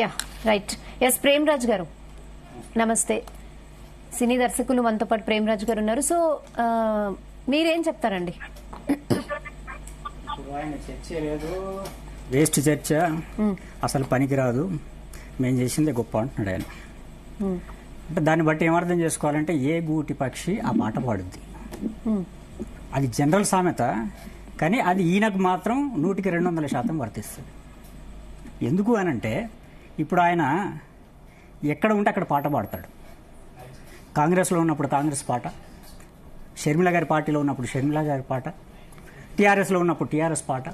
Yeah right. Yes Premraj గారు నమస్తే. సినీ దర్శకులు మనతో పాటు ప్రేమరాజ్ గారు ఉన్నారు. సో మీరేం చెప్తారండి? వేస్ట్ చర్చ, అసలు పనికిరాదు, మేము చేసిందే గొప్ప అంటున్నాడు ఆయన. అంటే దాన్ని బట్టి ఏమర్థం చేసుకోవాలంటే ఏ గూటి పక్షి ఆ పాట పాడుద్ది. అది జనరల్ సామెత, కానీ అది ఈయనకు మాత్రం 100% వర్తిస్తుంది. ఎందుకు అనంటే ఇప్పుడు ఆయన ఎక్కడ ఉంటే అక్కడ పాట పాడతాడు. కాంగ్రెస్లో ఉన్నప్పుడు కాంగ్రెస్ పాట, షర్మిల గారి పార్టీలో ఉన్నప్పుడు షర్మిల గారి పాట, టీఆర్ఎస్లో ఉన్నప్పుడు టీఆర్ఎస్ పాట.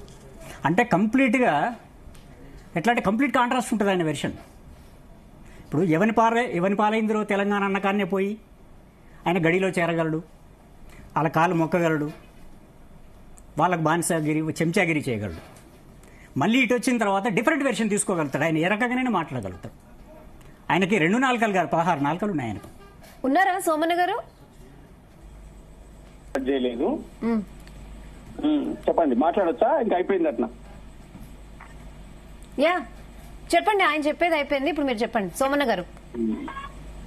అంటే కంప్లీట్గా ఎట్లా అంటే కంప్లీట్ కాంట్రాస్ట్ ఉంటుంది ఆయన వెర్షన్. ఇప్పుడు ఎవని పాలైందిరో తెలంగాణ అన్నకాన్నే పోయి ఆయన గడిలో చేరగలడు, వాళ్ళ కాళ్ళు మొక్కగలడు, వాళ్ళకు బానిసగిరి చెంచాగిరి చేయగలడు. మళ్ళీ ఇటు వచ్చిన తర్వాత డిఫరెంట్ వెర్షన్ తీసుకోగలుగుతాడు. ఆయన ఏ రకంగానే మాట్లాడగలుగుతాడు. ఆయనకి 2 నాలుకలు గారు 16 నాలుకలు ఉన్నాయి ఆయనకు. ఉన్నారా సోమన్న గారు? చేయలేదు. చెప్పండి, మాట్లాడొచ్చా? ఇంకా అయిపోయింది అట్లా. యా చెప్పండి, ఆయన చెప్పేది అయిపోయింది. ఇప్పుడు మీరు చెప్పండి సోమన్న గారు.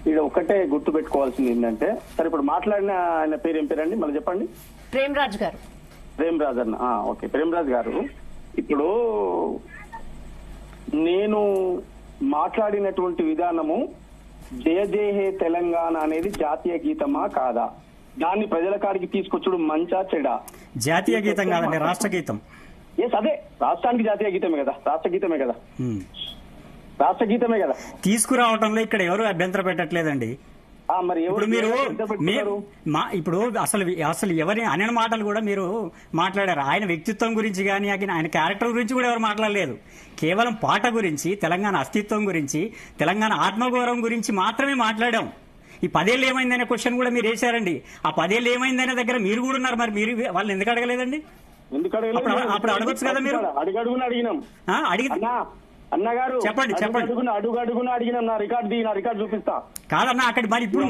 ఇది ఒక్కటే గుర్తు పెట్టుకోవాల్సింది ఏంటంటే, సరే ఇప్పుడు మాట్లాడిన ఆయన పేరు ఏం పేరండి మళ్ళీ చెప్పండి? ప్రేమరాజ్ గారు. ప్రేమరాజ్ అన్న, ఓకే. ప్రేమరాజ్ గారు, ఇప్పుడు నేను మాట్లాడినటువంటి విధానము జయ జయ హే తెలంగాణ అనేది జాతీయ గీతమా కాదా, దాన్ని ప్రజల కాడికి తీసుకొచ్చుడు మంచా చెడా? జాతీయ గీతం కాదండి, రాష్ట్ర గీతం. ఎస్, అదే రాష్ట్రానికి జాతీయ గీతమే కదా, రాష్ట్ర గీతమే కదా, రాష్ట్ర గీతమే కదా. తీసుకురావడంలో ఇక్కడ ఎవరు అభ్యంతరం పెట్టట్లేదండి. మరి ఇప్పుడు మీరు ఇప్పుడు అసలు ఎవరి అనే మాటలు కూడా మీరు మాట్లాడారు. ఆయన వ్యక్తిత్వం గురించి కానీ ఆయన క్యారెక్టర్ గురించి కూడా ఎవరు మాట్లాడలేదు. కేవలం పాట గురించి, తెలంగాణ అస్తిత్వం గురించి, తెలంగాణ ఆత్మగౌరవం గురించి మాత్రమే మాట్లాడాం. ఈ 10 ఏళ్ళు ఏమైందనే క్వశ్చన్ కూడా మీరు వేశారండి. ఆ 10 ఏళ్ళు ఏమైందనే దగ్గర మీరు కూడా ఉన్నారు. మరి మీరు వాళ్ళని ఎందుకు అడగలేదండి? అప్పుడు అడగొచ్చు కదా మీరు. అడిగినాం అన్నగారు, చెప్పండి అడుగున అడిగినాం. నా రికార్డు చూపిస్తా. కాదన్నా అక్కడ మరి ఇప్పుడు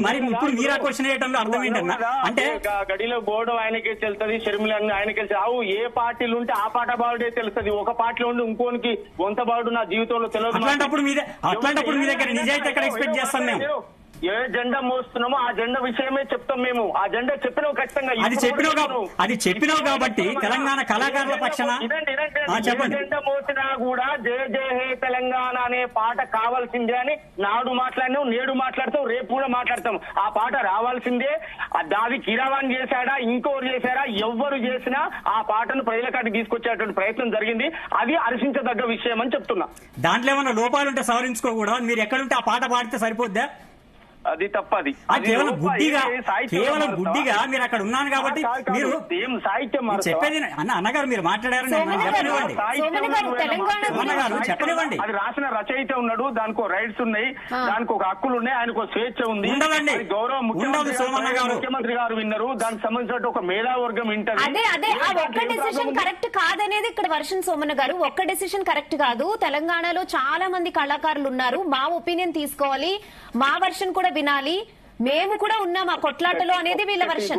మీరు ఆ క్వశ్చన్ వేయడంలో అర్థం ఏంటన్నా? అంటే గడిలో బోర్డు ఆయనకే తెలుస్తుంది, షర్మిల ఆయనకే అవు ఏ పార్టీలు ఉంటే ఆ పాట బాగుడే తెలుస్తుంది. ఒక పార్టీలో ఉండి ఇంకోనికి వంత బాగుడు నా జీవితంలో తెలియదు. అట్లాంటప్పుడు మీ దగ్గర నిజాయితీ ఎక్కడ ఎక్స్పెక్ట్ చేస్తాం మేము? ఏ జెండా మోస్తున్నామో ఆ జెండా విషయమే చెప్తాం మేము. ఆ జెండా చెప్పినావు ఖచ్చితంగా. అది చెప్పినావు కాబట్టి తెలంగాణ కళాకారుల పక్షాన జెండా మోసినా కూడా జయ జయ హే తెలంగాణ అనే పాట కావాల్సిందే అని నాడు మాట్లాడినావు, నేడు మాట్లాడతావు, రేపు కూడా మాట్లాడతాం. ఆ పాట రావాల్సిందే. దాది కిరావాన్ చేశాడా, ఇంకోరు చేశారా, ఎవ్వరు చేసినా ఆ పాటను ప్రజల కాటికి తీసుకొచ్చేటువంటి ప్రయత్నం జరిగింది. అది హర్షించదగ్గ విషయం అని చెప్తున్నా. దాంట్లో ఏమైనా లోపాలుంటే సవరించుకోకూడదు. మీరు ఎక్కడుంటే ఆ పాట పాడితే సరిపోద్దా? అది తప్పది. కేవలం గుడ్డిగా మీరు అక్కడ ఉన్నాను కాబట్టి మీరు సాహిత్యం చెప్పేది అన్నగారు మీరు మాట్లాడారు చెప్పనివ్వండి. అది రాసిన రచయిత ఉన్నాడు, దానికి రైట్స్ ఉన్నాయి, దానికి ఒక హక్కులు ఉన్నాయి, ఆయనకు స్వేచ్ఛ ఉంది. గౌరవం ముఖ్యమంత్రి గారు విన్నారు. దానికి సంబంధించిన ఒక మేధావర్గం వింటది. అదే ఒక్క డెసిషన్ కరెక్ట్ కాదనేది ఇక్కడ వర్షన్. సోమన్న గారు, ఒక్క డెసిషన్ కరెక్ట్ కాదు. తెలంగాణలో చాలా మంది కళాకారులు ఉన్నారు. మా ఒపీనియన్ తీసుకోవాలి, మా వర్షన్ కూడా వినాలి, మేము కూడా ఉన్నాం ఆ కొట్లాటలో అనేది వీళ్ళ వర్షన్.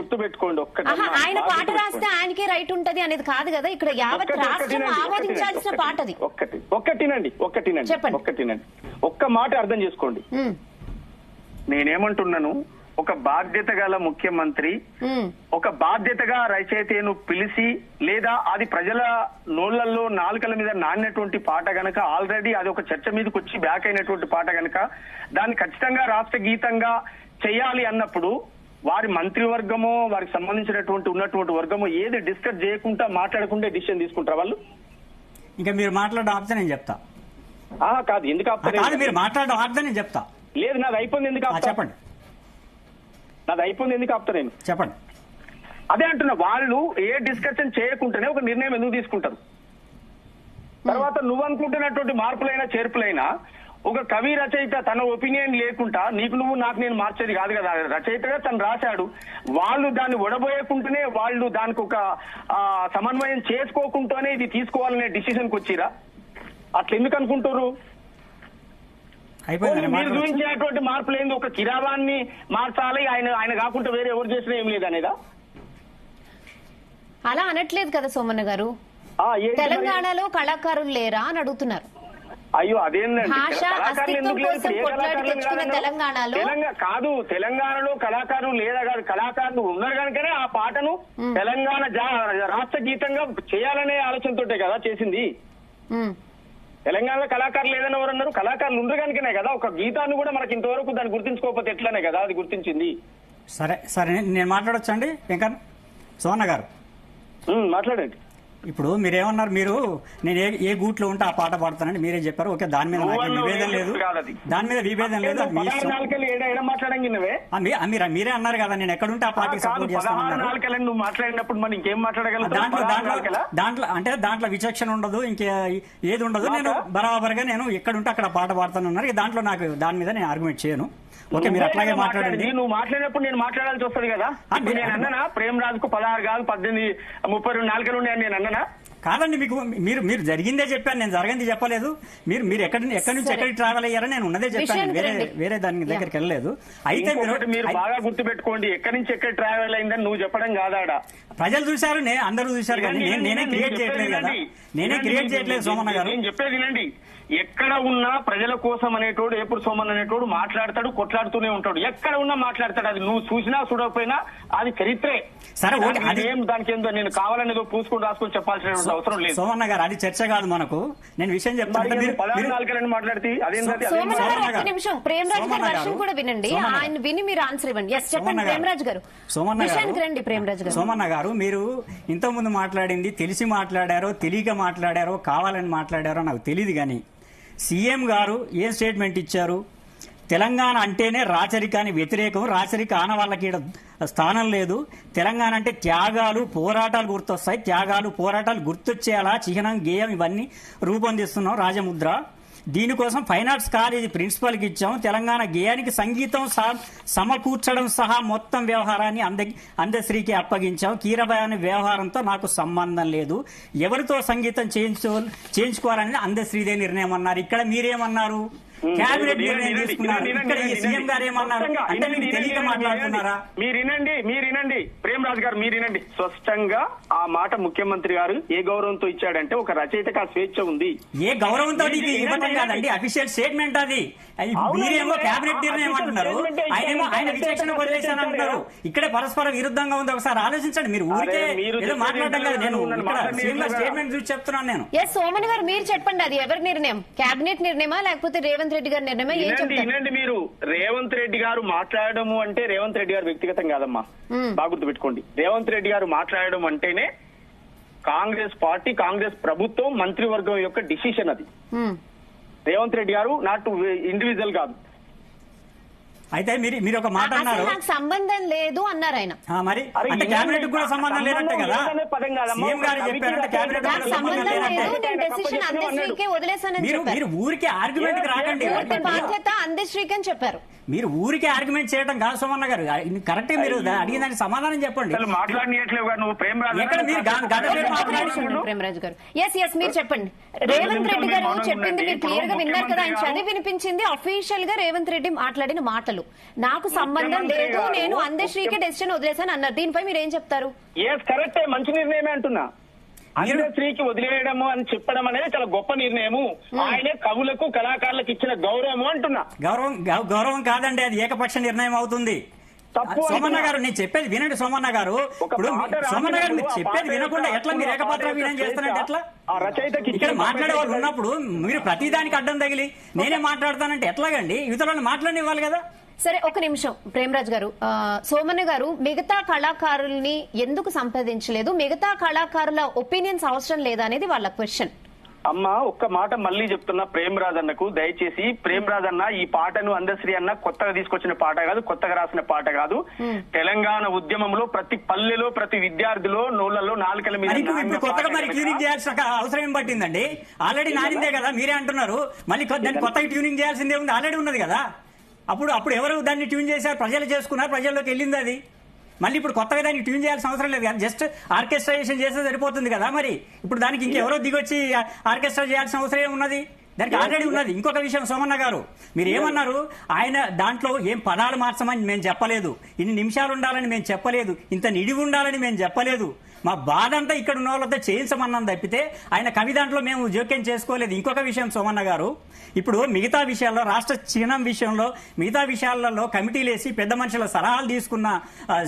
ఆయన పాట రాస్తే ఆయనకే రైట్ ఉంటది అనేది కాదు కదా. ఇక్కడ యావత్ రాష్ట్రం ఆమోదించాల్సిన పాట అది. ఒక్కటినండి, ఒక్క మాట అర్థం చేసుకోండి. నేనేమంటున్నాను, ఒక బాధ్యత గల ముఖ్యమంత్రి ఒక బాధ్యతగా రచయితను పిలిచి, లేదా అది ప్రజల నోళ్లలో నాలుకల మీద నానినటువంటి పాట గనక, ఆల్రెడీ అది ఒక చర్చ మీదకి వచ్చి బ్యాక్ అయినటువంటి పాట గనక, దాన్ని ఖచ్చితంగా రాష్ట్ర గీతంగా చేయాలి అన్నప్పుడు వారి మంత్రివర్గమో, వారికి సంబంధించినటువంటి ఉన్నటువంటి వర్గమో ఏది డిస్కస్ చేయకుండా, మాట్లాడకుండా డిసిషన్ తీసుకుంటారు వాళ్ళు. ఇంకా మీరు మాట్లాడడం ఆపితే నేను చెప్తా. కాదు, ఎందుకు ఆపుతారు? మీరు మాట్లాడడం ఆపితే నేను చెప్తా. లేదు, నాది అయిపోయింది, ఎందుకు ఆపుతా? చెప్పండి. నాది అయిపోయింది, ఎందుకు ఆపుతా నేను? చెప్పండి. అదే అంటున్నా, వాళ్ళు ఏ డిస్కషన్ చేయకుండానే ఒక నిర్ణయం ఎందుకు తీసుకుంటారు? తర్వాత నువ్వు అనుకుంటున్నటువంటి మార్పులైనా చేర్పులైనా ఒక కవి రచయిత తన ఒపీనియన్ లేకుండా నీకు నువ్వు నాకు నేను మార్చేది కాదు కదా. రచయితగా తను రాశాడు, వాళ్ళు దాన్ని ఒడబోయకుంటూనే వాళ్ళు దానికి ఒక సమన్వయం చేసుకోకుండానే ఇది తీసుకోవాలనే డిసిషన్కి వచ్చిరా? అట్లా ఎందుకు అనుకుంటారు? మీరు చూపించినటువంటి మార్పులు ఏంది? ఒక కిరావాన్ని మార్చాలి, ఆయన కాకుండా వేరే ఎవరు చేసినా ఏం లేదనేదా? అలా అనట్లేదు కదా సోమన్న గారు. తెలంగాణలో కళాకారులు లేరా అని అడుగుతున్నారు. అయ్యో అదేందండి, భాష కళాకారులు ఎందుకు లేదు? అస్తిత్వం ఏ కోసం కొట్లాడి కళాకారులు తెచ్చుకున్న కాదన్నారు? తెలంగాణలో తెలంగాణలో కళాకారులు లేదా కాదు, కళాకారులు ఉన్నారు కనుకనే ఆ పాటను తెలంగాణ రాష్ట్ర గీతంగా చేయాలనే ఆలోచనతోటే కదా చేసింది. తెలంగాణలో కళాకారులు లేదని ఎవరన్నారు? కళాకారులు ఉండరు కనుకనే కదా ఒక గీతాన్ని కూడా మనకి ఇంతవరకు దాన్ని గుర్తించుకోకపోతే ఎట్లనే కదా అది గుర్తించింది. సరే సరే నేను మాట్లాడొచ్చండి వెంకన్న సోమన్న గారు? మాట్లాడండి. ఇప్పుడు మీరేమన్నారు, మీరు నేను ఏ గూట్లో ఉంటే ఆ పాట పాడతానండి మీరే చెప్పారు. ఓకే, దాని మీద నాకు విభేదం లేదు, దాని మీద విభేదం లేదు. మీ ఇష్టం. మీరే అన్నారు కదా నేను ఎక్కడుంటే ఆ పార్టీకి సపోర్ట్ చేస్తాను. నువ్వు మాట్లాడినప్పుడు మనం ఇంకేం మాట్లాడగలం? దాంట్లో విచక్షణ ఉండదు, ఇంకే ఏది ఉండదు. నేను బరాబర్గా నేను ఎక్కడుంటే అక్కడ పాట పాడతాను అన్నారు. దాంట్లో నాకు దాని మీద నేను ఆర్గ్యుమెంట్ చేయను. ఓకే, మీరు అట్లాగే మాట్లాడండి. నువ్వు మాట్లాడినప్పుడు నేను మాట్లాడాల్సి వస్తుంది కదా. నేను అన్ననా ప్రేమ్ రాజుకు 16 కాదు 18 32 నాలుకలు ఉన్నాయని నేను అన్ననా? కాదండి, మీకు మీరు జరిగిందే చెప్పాను, నేను జరగంది చెప్పలేదు. మీరు ఎక్కడి నుంచి ఎక్కడికి ట్రావెల్ అయ్యారో నేను ఉన్నదే చెప్పాను, వేరే దాని దగ్గరికి వెళ్ళలేదు. అయితే మీరు బాగా గుర్తు పెట్టుకోండి, ఎక్కడి నుంచి ఎక్కడ ట్రావెల్ అయిందని నువ్వు చెప్పడం కాదాడా. ప్రజలు చూశారు, అందరూ చూశారు, కానీ నేనే క్రియేట్ చేయట్లేదు కదా. నేనే క్రియేట్ చేయట్లేదు సోమన్న గారు. నేను చెప్పేది వినండి. ఎక్కడ ఉన్నా ప్రజల కోసం అనేటోడు ఎప్పుడు సోమన్ అనేటోడు మాట్లాడతాడు, కొట్లాడుతూనే ఉంటాడు. ఎక్కడ ఉన్నా మాట్లాడతాడు. అది నువ్వు చూసినా చూడకపోయినా అది చరిత్రే. సరే, దానికి ఏందో నేను కావాలనేదో పూసుకొని రాసుకొని చెప్పాల్సిన అవసరం లేదు. సోమన్న గారు, అది చర్చ కాదు మనకు. నేను విషయం చెప్తాను. 16 నాలుకలని మాట్లాడితే అదేంటది? నిమిషం ప్రేమరాజ్ గారు వర్షం కూడా వినండి, ఆయన విని మీరు ఆన్సర్ ఇవ్వండి. చెప్పండి ప్రేమరాజ్ గారు. రండి ప్రేమరాజ్ గారు. సోమన్న గారు, మీరు ఇంతకుముందు మాట్లాడింది తెలిసి మాట్లాడారో తెలియక మాట్లాడారో కావాలని మాట్లాడారో నాకు తెలియదు, కానీ సీఎం గారు ఏం స్టేట్మెంట్ ఇచ్చారు? తెలంగాణ అంటేనే రాచరికాని వ్యతిరేకం, రాచరిక ఆనవాళ్ళకి స్థానం లేదు. తెలంగాణ అంటే త్యాగాలు పోరాటాలు గుర్తొస్తాయి, త్యాగాలు పోరాటాలు గుర్తొచ్చేలా చిహ్నం గేయం ఇవన్నీ రూపొందిస్తున్నాం రాజముద్ర. దీనికోసం ఫైన్ ఆర్ట్స్ కాలేజీ ప్రిన్సిపల్కి ఇచ్చాం. తెలంగాణ గేయానికి సంగీతం సమకూర్చడం సహా మొత్తం వ్యవహారాన్ని అందశ్రీకి అప్పగించాం. కీరబాయి వ్యవహారంతో నాకు సంబంధం లేదు, ఎవరితో సంగీతం చేయించుకోవాలని అందశ్రీదే నిర్ణయం అన్నారు. ఇక్కడ మీరేమన్నారు? క్యాబినెట్ నిర్ణయం తీసుకున్నారు. ఇక్కడ సీఎం గారు ఏమన్నారు? అంటే మీరు తెలియక మాట్లాడుతున్నారా? మీరినండి ప్రేమరాజు గారు, మీరినండి. స్పష్టంగా ఆ మాట ముఖ్యమంత్రి గారు ఏ గౌరవంతో ఇచ్చాడంటే ఒక రచయితకు ఆ స్వేచ్ఛ ఉంది. ఏ గౌరవంతో ఇవ్వటం కాదండి, అఫీషియల్ స్టేట్మెంట్ అది. మీరేమో క్యాబినెట్ నిర్ణయం అంటున్నారు, ఆయనేమో ఆయన విచక్షణ వదిలేశాను అంటున్నారు. ఇక్కడే పరస్పర విరుద్ధంగా ఉంది. ఒకసారి ఆలోచించండి. మీరు ఊరికే ఏదో మాట్లాడటం కాదు. నేను స్టేట్మెంట్ చూసి చెప్తున్నాను. నేను సోమన్ గారు మీరు చెప్పండి, అది ఎవరి నిర్ణయం? క్యాబినెట్ నిర్ణయమా లేకపోతే రేవంత్ రెడ్డి గారి నిర్ణయమా? వినండి, మీరు రేవంత్ రెడ్డి గారు మాట్లాడము అంటే రేవంత్ రెడ్డి గారు వ్యక్తిగతం కాదమ్మా, బాగా గుర్తు పెట్టుకోండి. రేవంత్ రెడ్డి గారు మాట్లాడడం అంటేనే కాంగ్రెస్ పార్టీ, కాంగ్రెస్ ప్రభుత్వం, మంత్రివర్గం యొక్క డిసిషన్ అది. రేవంత్ రెడ్డి గారు నాట్ ఇండివిజువల్ కాదు. అయితే మీరు ఒక మాట అన్నారు, నాకు సంబంధం లేదు అన్నారు ఆయన. మరి అంటే క్యాబినెట్ కూడా సంబంధం లేదంటే కదా సీఎం గారు చెప్పారంటే క్యాబినెట్ కూడా సంబంధం లేదంటే మీరు ఊరికే ఆర్గ్యుమెంట్ కి రాకండి. బాధ్యత అందశ్రీకి అని చెప్పారు. మీరు ఊరికే ఆర్గ్యుమెంట్ చేయడం కాదు సోమన్న గారు, కరెక్ట్. మీరు అడిగిన దానికి సమాధానం చెప్పండి. ప్రేమరాజు గారు మీరు చెప్పండి. రేవంత్ రెడ్డి గారు చెప్పింది మీరు క్లియర్ గా విన్నారు కదా, ఆయన చదివి వినిపించింది అఫీషియల్ గా రేవంత్ రెడ్డి మాట్లాడిన మాటలు. నాకు సంబంధం లేదు, నేను అందశ్రీకే డెసిషన్ వదిలేశాను అన్నారు. దీనిపై మీరు ఏం చెప్తారు? కరెక్టే, మంచి నిర్ణయమే అంటున్నా. అందశ్రీకి వదిలేయడము అని చెప్పడం అనేది చాలా గొప్ప నిర్ణయము. ఆయనే కవులకు కళాకారులకు ఇచ్చిన గౌరవము అంటున్నా. గౌరవం కాదండి, అది ఏకపక్ష నిర్ణయం అవుతుంది. సోమన్న గారు నేను చెప్పేది వినండి. సోమన్న గారు, ఇప్పుడు సోమన్న గారు మీరు చెప్పేది వినకుండా ఎట్లా మీరు ఏకపాత్ర వినయం చేస్తానంటే ఎట్లా? ఇక్కడ మాట్లాడే వాళ్ళు ఉన్నప్పుడు మీరు ప్రతిదానికి అడ్డం తగిలి నేనే మాట్లాడతానంటే ఎట్లాగండి? ఇతరులను మాట్లాడనివ్వాలి కదా. సరే, ఒక నిమిషం ప్రేమరాజ్ గారు. సోమన్న గారు మిగతా కళాకారుల్ని ఎందుకు సంప్రదించలేదు, మిగతా కళాకారుల ఒపీనియన్స్ అవసరం లేదా అనేది వాళ్ళ క్వశ్చన్. అమ్మ ఒక్క మాట మళ్ళీ చెప్తున్నా ప్రేమరాజ్ అన్నకు, దయచేసి ప్రేమరాజ్ అన్న ఈ పాటను అందశ్రీ అన్న కొత్తగా తీసుకొచ్చిన పాట కాదు, కొత్తగా రాసిన పాట కాదు. తెలంగాణ ఉద్యమంలో ప్రతి పల్లెలో ప్రతి విద్యార్థిలో నోళ్లలో నాలుకల మీద కొత్తగా మరి ట్యూనింగ్ చేయాల్సిన అవసరం ఏం పట్టిందండి? ఆల్రెడీ నానిందే కదా, మీరే అంటున్నారు. మళ్ళీ దాన్ని కొత్తగా ట్యూనింగ్ చేయాల్సిందే ఉంది, ఆల్రెడీ ఉన్నది కదా. అప్పుడు ఎవరు దాన్ని ట్యూన్ చేశారు? ప్రజలు చేసుకున్నారు, ప్రజల్లోకి వెళ్ళింది అది. మళ్ళీ ఇప్పుడు కొత్తగా దానికి ట్యూన్ చేయాల్సిన అవసరం లేదు కదా, జస్ట్ ఆర్కెస్ట్రేషన్ చేస్తే సరిపోతుంది కదా. మరి ఇప్పుడు దానికి ఇంకెవరో దిగొచ్చి ఆర్కెస్ట్రా చేయాల్సిన అవసరం ఏమున్నది? దానికి ఆల్రెడీ ఉన్నది. ఇంకొక విషయం సోమన్న గారు, మీరు ఏమన్నారు? ఆయన దాంట్లో ఏం పదాలు మార్చమని మేము చెప్పలేదు, ఇన్ని నిమిషాలు ఉండాలని మేము చెప్పలేదు, ఇంత నిడివి ఉండాలని మేము చెప్పలేదు. మా బాధ అంతా ఇక్కడ ఉన్న వాళ్ళతో చేయించమన్నాం తప్పితే ఆయన కవి దాంట్లో మేము జోక్యం చేసుకోలేదు. ఇంకొక విషయం సోమన్న గారు, ఇప్పుడు మిగతా విషయాల్లో రాష్ట్ర చిహ్నం విషయంలో మిగతా విషయాలలో కమిటీలు వేసి పెద్ద మనుషుల సలహాలు తీసుకున్న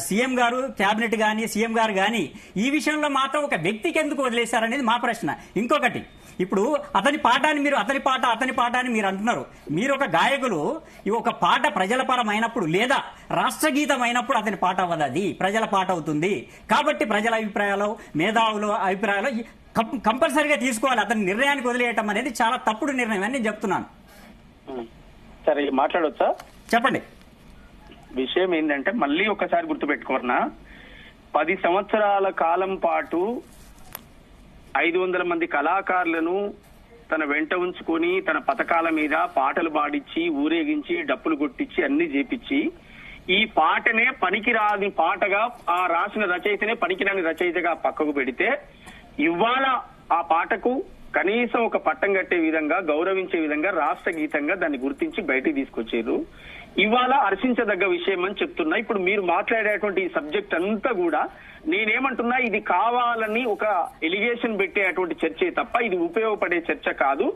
సీఎం గారు, కేబినెట్ గాని, సీఎం గారు గాని ఈ విషయంలో మాత్రం ఒక వ్యక్తికి ఎందుకు వదిలేశారనేది మా ప్రశ్న. ఇంకొకటి, ఇప్పుడు అతని పాట అని మీరు అంటున్నారు. మీరు ఒక గాయకులు, ఒక పాట ప్రజల పరమైనప్పుడు లేదా రాష్ట్ర గీతం అయినప్పుడు అతని పాట అవ్వదు, అది ప్రజల పాట అవుతుంది. కాబట్టి ప్రజల అభిప్రాయాలు, మేధావుల అభిప్రాయాలు కంపల్సరీగా తీసుకోవాలి. అతని నిర్ణయానికి వదిలేయటం అనేది చాలా తప్పుడు నిర్ణయం అని నేను చెప్తున్నాను. సరే, మాట్లాడొచ్చా? చెప్పండి. విషయం ఏంటంటే మళ్ళీ ఒకసారి గుర్తుపెట్టుకోరనా, 10 సంవత్సరాల కాలం పాటు 500 మంది కళాకారులను తన వెంట ఉంచుకొని తన పథకాల మీద పాటలు పాడించి, ఊరేగించి, డప్పులు కొట్టించి, అన్ని చేపించి ఈ పాటనే పనికిరాని పాటగా, ఆ రాసిన రచయితనే పనికిరాని రచయితగా పక్కకు పెడితే ఇవాళ ఆ పాటకు కనీసం ఒక పట్టం కట్టే విధంగా, గౌరవించే విధంగా రాష్ట్ర గీతంగా దాన్ని గుర్తించి బయటికి తీసుకొచ్చారు. ఇవాళ హర్షించదగ్గ విషయం అని చెప్తున్నా. ఇప్పుడు మీరు మాట్లాడేటువంటి ఈ సబ్జెక్ట్ అంతా కూడా నేనేమంటున్నా, ఇది కావాలని ఒక ఎలిగేషన్ పెట్టేటువంటి చర్చే తప్ప ఇది ఉపయోగపడే చర్చ కాదు.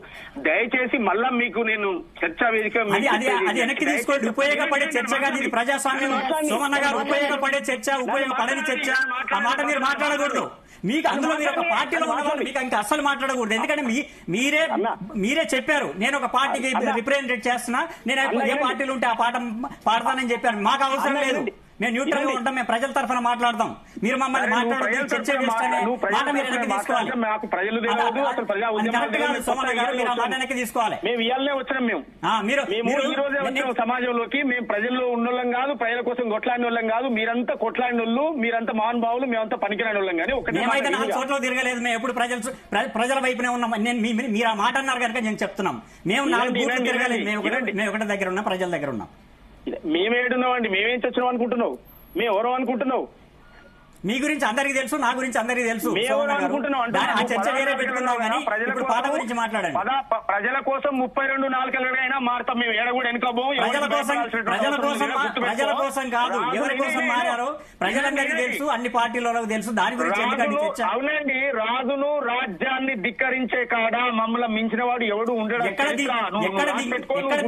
దయచేసి మళ్ళా మీకు నేను చర్చా వేదిక వెనక్కి తీసుకోండి. ఉపయోగపడే చర్చ కాదు ఇది, ప్రజాస్వామ్యం. సోమన్న గారు, ఉపయోగపడే చర్చ, ఉపయోగపడని చర్చ ఆ మాట మీరు మాట్లాడకూడదు. మీకు అందులో మీరు ఒక పార్టీలో ఉన్న వాళ్ళు మీకు ఇంకా అస్సలు మాట్లాడకూడదు. ఎందుకంటే మీరే చెప్పారు, నేను ఒక పార్టీకి రిప్రజెంటేట్ చేస్తున్నా, నేను ఏ పార్టీలు ఉంటే ఆ పాట పాడతానని చెప్పాను. మాకు అవసరం లేదు, మేము న్యూట్రల్ గా ఉంటాం, మేము ప్రజల తరఫున మాట్లాడదాం. మీరు మమ్మల్ని మాట్లాడదు, చర్చ మాట మీరు వెనక్కి తీసుకోవాలి. సోమన్న గారు, మీరు ఆ మాట వెనక్కి తీసుకోవాలి. మేము ఇవాళనే వచ్చినాం, మేము ఈ రోజే వచ్చినాం సమాజంలోకి. మేము ప్రజల్లో ఉన్నోళ్ళం కాదు, ప్రజల కోసం కొట్లాడిన వాళ్ళం కాదు. మీరంతా కొట్లాడిన వాళ్ళు, మీరంతా మహానుభావులు, మేమంతా పనికిరాని వాళ్ళం. కానీ మేమైతే 4 చోట్ల తిరగలేదు, మేము ఎప్పుడు ప్రజల వైపునే ఉన్నాం. మీరు ఆ మాట అన్నారు కనుక నేను చెప్తున్నాం, మేము 4 బూట్లు తిరగలేదు, మేము ఒకటి దగ్గర ఉన్నాం, ప్రజల దగ్గర ఉన్నాం. మేమేడున్నాం అండి, మేమేం చచ్చినాం అనుకుంటున్నావు? మేము ఎవరో అనుకుంటున్నావు? మీ గురించి అందరికీ తెలుసు, నా గురించి అందరికీ తెలుసు. ఆ చర్చ వేరే పెట్టుకున్నాం, కానీ ఇప్పుడు పాట గురించి మాట్లాడండి. ప్రజల కోసం 32 నాలుకలుగైనా మారుతాం మేము. ఏడ కూడా వెనుకబోం. ప్రజల కోసం కాదు, ఎవరి కోసం మారారో ప్రజలందరికీ తెలుసు, అన్ని పార్టీలకు తెలుసు. దాని గురించి ఎందుకండి చర్చ? అవునండి, రాజును రాజ్యాన్ని ధిక్కరించే కాడ మమ్మల్ని మించిన వాడు ఎవడు ఉండడు. ఎక్కడ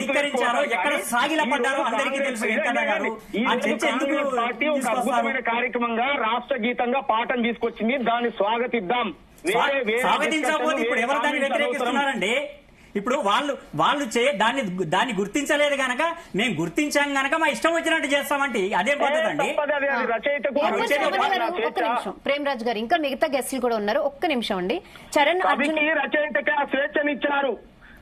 ధిక్కరించారో, ఎక్కడ సాగిలపడ్డారో అందరికీ తెలుసు. వెంకన్న గారు, ఆ చర్చ ఎందుకు తీసుకొస్తారు? కార్యక్రమంగా రాష్ట్ర గీతంగా పాఠం తీసుకొచ్చింది, దాన్ని స్వాగతిద్దాం. స్వాగతించకపోతే ఇప్పుడు ఎవరు దాన్ని వ్యతిరేకిస్తున్నారండి? ఇప్పుడు వాళ్ళు దాన్ని గుర్తించలేదు గనక మేము గుర్తించాం గనక మా ఇష్టం వచ్చినట్టు చేస్తామంటే అదే పద్ధతి అండి. ప్రేమరాజ్ గారు, ఇంకా మిగతా గెస్టులు కూడా ఉన్నారు, ఒక్క నిమిషం అండి. చరణ్ అర్జున్ రచయితకి ఆ స్వేచ్ఛనిచ్చారు,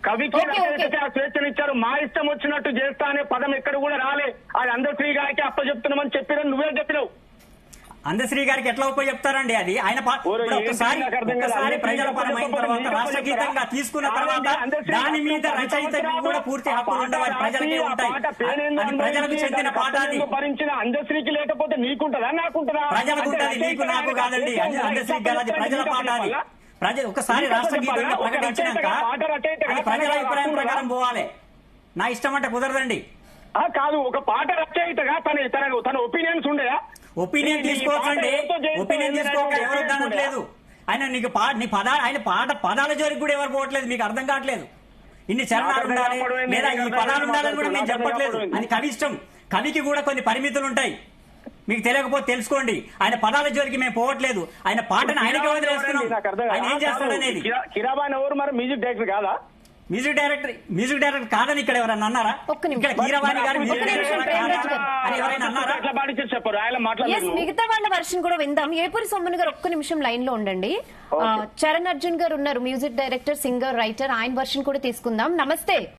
కవికి రచయితకి ఆ స్వేచ్ఛనిచ్చారు. మా ఇష్టం వచ్చినట్టు చేస్తా అనే పదం ఎక్కడ కూడా రాలే. అది అందశ్రీ గారికి అప్పచెప్తున్నామని చెప్పిన నువ్వే చెప్పినావు. అందశ్రీ గారికి ఎట్లా ఉపయోగిస్తారండి? అది ఆయన ఒక్కసారి ప్రజల పరమైన తర్వాత రాష్ట్ర గీతంగా తీసుకున్న తర్వాత దాని మీద రచయితకు కూడా పూర్తి హక్కులు ఉండవాలి, ప్రజలకే ఉంటాయి. అది ప్రజలకు చెందిన పాట. అది భరించిన అందశ్రీకి లేకపోతే నీకుంటదా, నాకుంటదా? ప్రజలకు ఉంటుంది, నీకు నాకు కాదండి. అందశ్రీకి కాదు, అది ప్రజల పాట. అది ఒకసారి రాష్ట్ర గీతంగా ప్రకటించినాక అది ప్రజల అభిప్రాయం ప్రకారం పోవాలి. నా ఇష్టం అంటే కుదరదండి. కాదు, ఒక పాట రచయితగా తన ఒపీనియన్స్ ఉండేదా? ఒపీనియన్ తీసుకోవచ్చండి, ఒపీనియన్ తీసుకోక ఎవరు అనట్లేదు. ఆయన ఆయన పదాల జోలికి కూడా ఎవరు పోవట్లేదు. మీకు అర్థం కావట్లేదు. ఇన్ని చరణాలు ఉండాలి లేదా ఈ పదాలు ఉండాలని కూడా మేము చెప్పట్లేదు. అది కవి ఇష్టం. కవికి కూడా కొన్ని పరిమితులు ఉంటాయి, మీకు తెలియకపోతే తెలుసుకోండి. ఆయన పదాల జోలికి మేము పోవట్లేదు. ఆయన పాటను ఆయనకి వదిలేస్తున్నాం. ఆయన ఏం చేస్తాడనేది. కిరాబాన్ ఎవరు మరి? మ్యూజిక్ డైరెక్టర్ కాదా? మ్యూజిక్ డైరెక్టర్ కాదని ఇక్కడ ఎవరైనా అన్నారా? ఇక్కడ కీరవాణి గారు ఎవరైనా అన్నారా? మిగతా వాళ్ళ వర్షన్ కూడా విందాం. ఏపూరి సోమన్ గారు ఒక్క నిమిషం లైన్ లో ఉండండి. చరణ్ అర్జున్ గారు ఉన్నారు, మ్యూజిక్ డైరెక్టర్, సింగర్, రైటర్. ఆయన వర్షన్ కూడా తీసుకుందాం. నమస్తే.